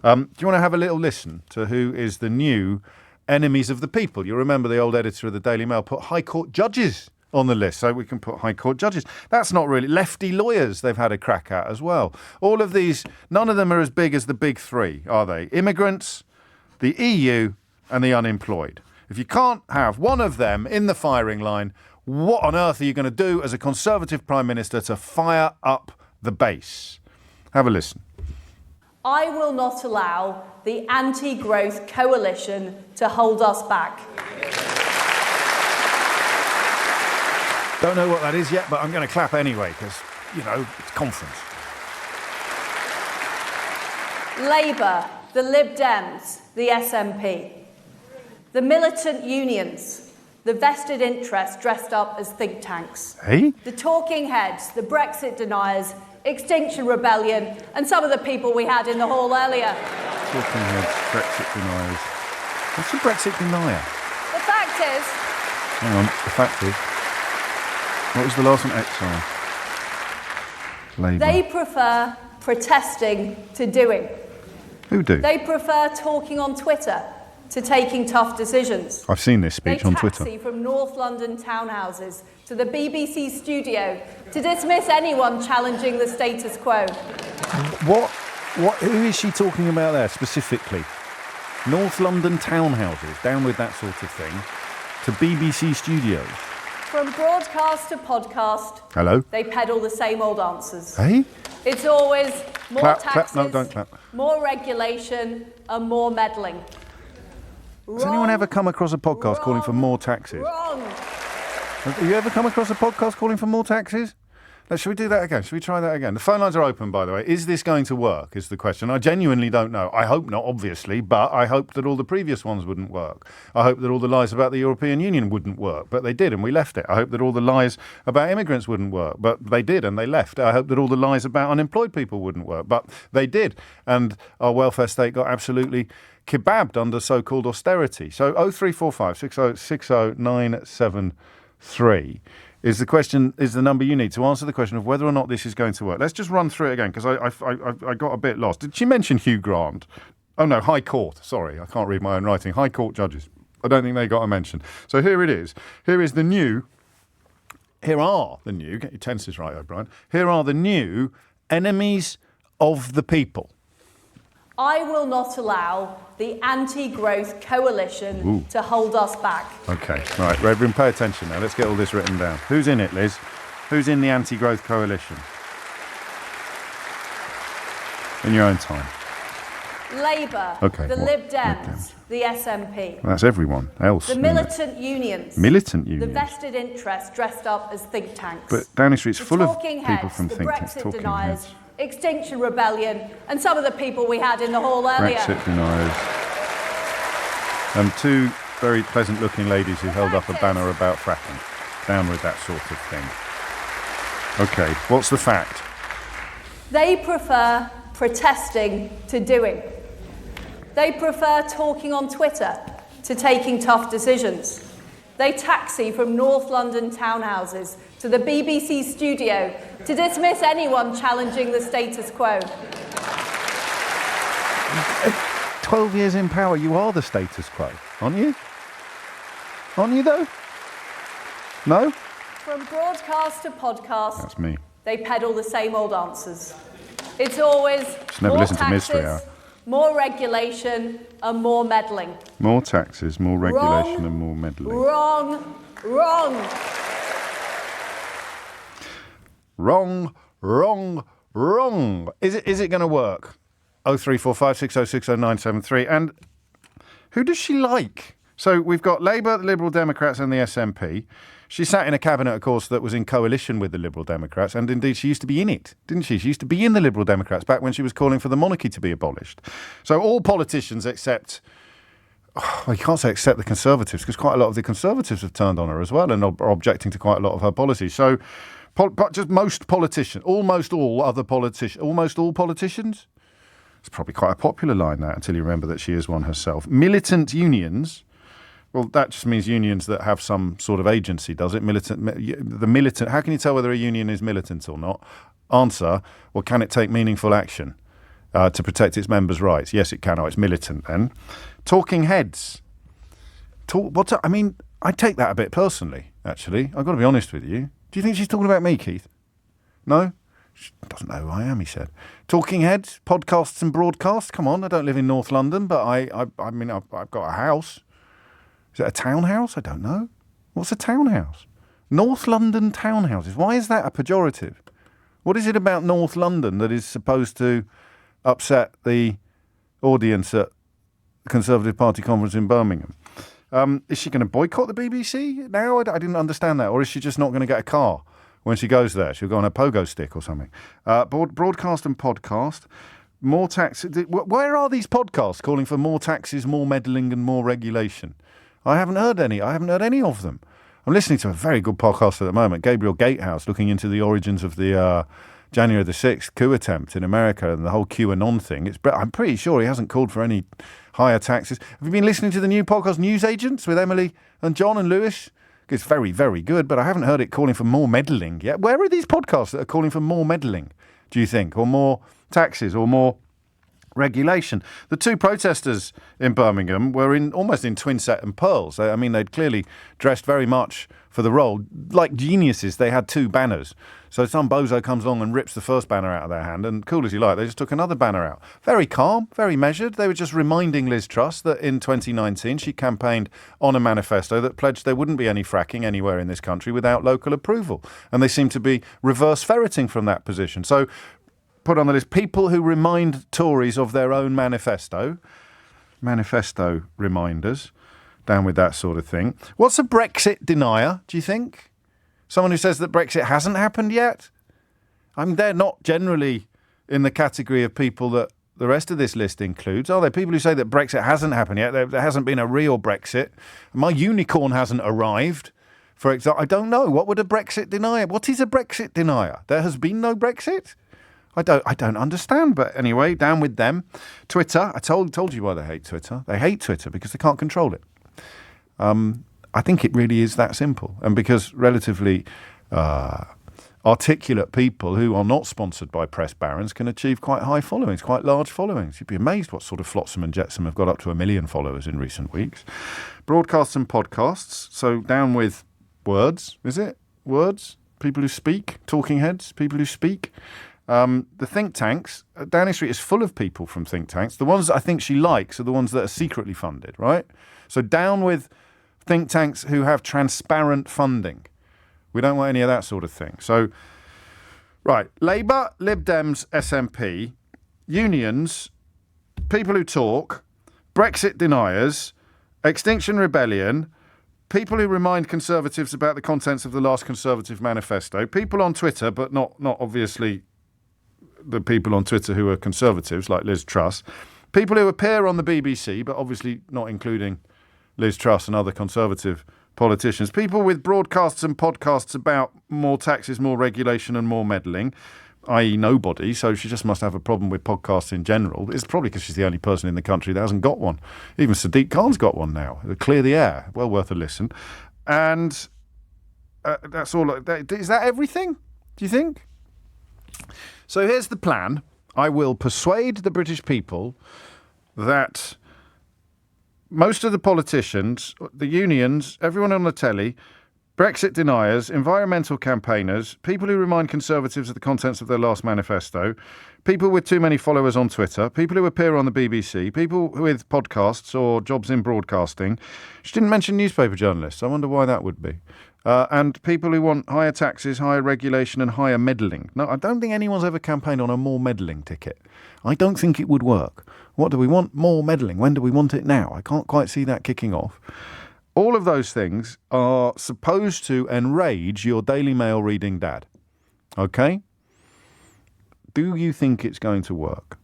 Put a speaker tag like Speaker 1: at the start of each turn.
Speaker 1: Do you want to have a little listen to who is the new enemies of the people? You remember the old editor of the Daily Mail put High Court judges on the list, so we can put High Court judges. That's not really lefty lawyers they've had a crack at as well. All of these, none of them are as big as the big three, are they? Immigrants, the EU and the unemployed. If you can't have one of them in the firing line, what on earth are you going to do as a Conservative Prime Minister to fire up the base? Have a listen.
Speaker 2: I will not allow the anti-growth coalition to hold us back.
Speaker 1: Don't know what that is yet, but I'm going to clap anyway because, it's conference.
Speaker 2: Labour, the Lib Dems, the SNP, the militant unions, the vested interests dressed up as think tanks, the talking heads, the Brexit deniers, Extinction Rebellion, and some of the people we had in the hall earlier.
Speaker 1: Talking heads, Brexit deniers. What's a Brexit denier?
Speaker 2: The fact is...
Speaker 1: Hang on, the fact is... What was the last one? Exile. Labour.
Speaker 2: They prefer protesting to doing.
Speaker 1: Who do?
Speaker 2: They prefer talking on Twitter to taking tough decisions.
Speaker 1: I've seen this speech on Twitter.
Speaker 2: They taxi from North London townhouses to the BBC studio to dismiss anyone challenging the status quo.
Speaker 1: Who is she talking about there specifically? North London townhouses, down with that sort of thing, to BBC studios.
Speaker 2: From broadcast to podcast,
Speaker 1: hello,
Speaker 2: they peddle the same old answers.
Speaker 1: Hey?
Speaker 2: It's always more taxes,
Speaker 1: no, don't clap.
Speaker 2: More regulation and more meddling.
Speaker 1: Has anyone ever come across a podcast calling for more taxes?
Speaker 2: Wrong.
Speaker 1: Have you ever come across a podcast calling for more taxes? Should we do that again? Should we try that again? The phone lines are open, by the way. Is this going to work, is the question. I genuinely don't know. I hope not, obviously, but I hope that all the previous ones wouldn't work. I hope that all the lies about the European Union wouldn't work, but they did, and we left it. I hope that all the lies about immigrants wouldn't work, but they did, and they left. I hope that all the lies about unemployed people wouldn't work, but they did, and our welfare state got absolutely kebabbed under so-called austerity. So 0345 60973 is the number you need to answer the question of whether or not this is going to work. Let's just run through it again because I got a bit lost. Did she mention Hugh Grant? Oh no, High Court. Sorry, I can't read my own writing. High Court judges. I don't think they got a mention. So here it is. Here are the new, get your tenses right, O'Brien. Here are the new enemies of the people.
Speaker 2: I will not allow the anti-growth coalition to hold us back.
Speaker 1: OK, right, Reverend, pay attention now. Let's get all this written down. Who's in it, Liz? Who's in the anti-growth coalition? In your own time.
Speaker 2: Labour,
Speaker 1: okay,
Speaker 2: the Lib Dems, the SNP.
Speaker 1: Well, that's everyone else.
Speaker 2: The militant unions.
Speaker 1: The
Speaker 2: vested interests dressed up as think tanks.
Speaker 1: But Downing Street's full of
Speaker 2: talking
Speaker 1: people
Speaker 2: heads,
Speaker 1: from
Speaker 2: the
Speaker 1: think tanks.
Speaker 2: Brexit deniers, Extinction Rebellion, and some of the people we had in the hall earlier.
Speaker 1: Brexit deniers. And two very pleasant-looking ladies who held up a banner about fracking. Down with that sort of thing. OK, what's the fact?
Speaker 2: They prefer protesting to doing. They prefer talking on Twitter to taking tough decisions. They taxi from North London townhouses to the BBC studio to dismiss anyone challenging the status quo.
Speaker 1: 12 years in power, you are the status quo, aren't you? Aren't you, though? No?
Speaker 2: From broadcast to podcast,
Speaker 1: that's me.
Speaker 2: They peddle the same old answers. It's always
Speaker 1: never
Speaker 2: more
Speaker 1: listen to
Speaker 2: taxes,
Speaker 1: Mystery Hour.
Speaker 2: More regulation and more meddling.
Speaker 1: More taxes, more regulation and more meddling.
Speaker 2: Wrong. Wrong.
Speaker 1: Is it going to work? 0345 6060973. And who does she like? So we've got Labour, the Liberal Democrats and the SNP. She sat in a cabinet, of course, that was in coalition with the Liberal Democrats, and indeed she used to be in it, didn't she? She used to be in the Liberal Democrats back when she was calling for the monarchy to be abolished. So all politicians except, you can't say except the Conservatives, because quite a lot of the Conservatives have turned on her as well and are objecting to quite a lot of her policies. So, but just most politicians, almost all politicians? It's probably quite a popular line, that, until you remember that she is one herself. Militant unions. Well, that just means unions that have some sort of agency, does it? Militant. How can you tell whether a union is militant or not? Answer, well, can it take meaningful action? to protect its members' rights. Yes, it can. Oh, it's militant then. Talking heads. I take that a bit personally, actually. I've got to be honest with you. Do you think she's talking about me, Keith? No? She doesn't know who I am, he said. Talking heads, podcasts and broadcasts. Come on, I don't live in North London, but I've got a house. Is it a townhouse? I don't know. What's a townhouse? North London townhouses. Why is that a pejorative? What is it about North London that is supposed to upset the audience at the Conservative Party conference in Birmingham? Is she going to boycott the BBC now? I didn't understand that. Or is she just not going to get a car when she goes there? She'll go on a pogo stick or something. Broadcast and podcast. More tax. Where are these podcasts calling for more taxes, more meddling and more regulation? I haven't heard any. I haven't heard any of them. I'm listening to a very good podcast at the moment, Gabriel Gatehouse, looking into the origins of the January the 6th coup attempt in America and the whole QAnon thing. I'm pretty sure he hasn't called for any higher taxes. Have you been listening to the new podcast News Agents with Emily and John and Lewis? It's very, very good, but I haven't heard it calling for more meddling yet. Where are these podcasts that are calling for more meddling, do you think, or more taxes or more regulation? The two protesters in Birmingham were almost in twin set and pearls. They'd clearly dressed very much for the role. Like geniuses, they had two banners. So some bozo comes along and rips the first banner out of their hand, and cool as you like, they just took another banner out. Very calm, very measured. They were just reminding Liz Truss that in 2019 she campaigned on a manifesto that pledged there wouldn't be any fracking anywhere in this country without local approval. And they seem to be reverse ferreting from that position. So put on the list people who remind Tories of their own manifesto reminders, down with that sort of thing. What's a Brexit denier, do you think? Someone who says that Brexit hasn't happened yet? They're not generally in the category of people that the rest of this list includes, are they? People who say that Brexit hasn't happened yet, there hasn't been a real Brexit. My unicorn hasn't arrived, for example. I don't know. What would a Brexit denier? What is a Brexit denier? There has been no Brexit? I don't understand, but anyway, down with them. Twitter, I told you why they hate Twitter. They hate Twitter because they can't control it. I think it really is that simple. And because relatively articulate people who are not sponsored by press barons can achieve quite high followings, quite large followings. You'd be amazed what sort of Flotsam and Jetsam have got up to 1 million followers in recent weeks. Broadcasts and podcasts. So down with words, is it? Words? People who speak? Talking heads? People who speak? The think tanks, Downing Street is full of people from think tanks. The ones that I think she likes are the ones that are secretly funded, right? So down with think tanks who have transparent funding. We don't want any of that sort of thing. So, right, Labour, Lib Dems, SNP, unions, people who talk, Brexit deniers, Extinction Rebellion, people who remind Conservatives about the contents of the last Conservative manifesto, people on Twitter, but not obviously the people on Twitter who are Conservatives, like Liz Truss, people who appear on the BBC, but obviously not including Liz Truss and other Conservative politicians, people with broadcasts and podcasts about more taxes, more regulation and more meddling, i.e. nobody, so she just must have a problem with podcasts in general. It's probably because she's the only person in the country that hasn't got one. Even Sadiq Khan's got one now. Clear the air. Well worth a listen. And that's all. Is that everything, do you think? So here's the plan. I will persuade the British people that most of the politicians, the unions, everyone on the telly, Brexit deniers, environmental campaigners, people who remind Conservatives of the contents of their last manifesto, people with too many followers on Twitter, people who appear on the BBC, people with podcasts or jobs in broadcasting. She didn't mention newspaper journalists. I wonder why that would be. And people who want higher taxes, higher regulation and higher meddling. No, I don't think anyone's ever campaigned on a more meddling ticket. I don't think it would work. What do we want? More meddling. When do we want it now? I can't quite see that kicking off. All of those things are supposed to enrage your Daily Mail reading dad. Okay? Do you think it's going to work?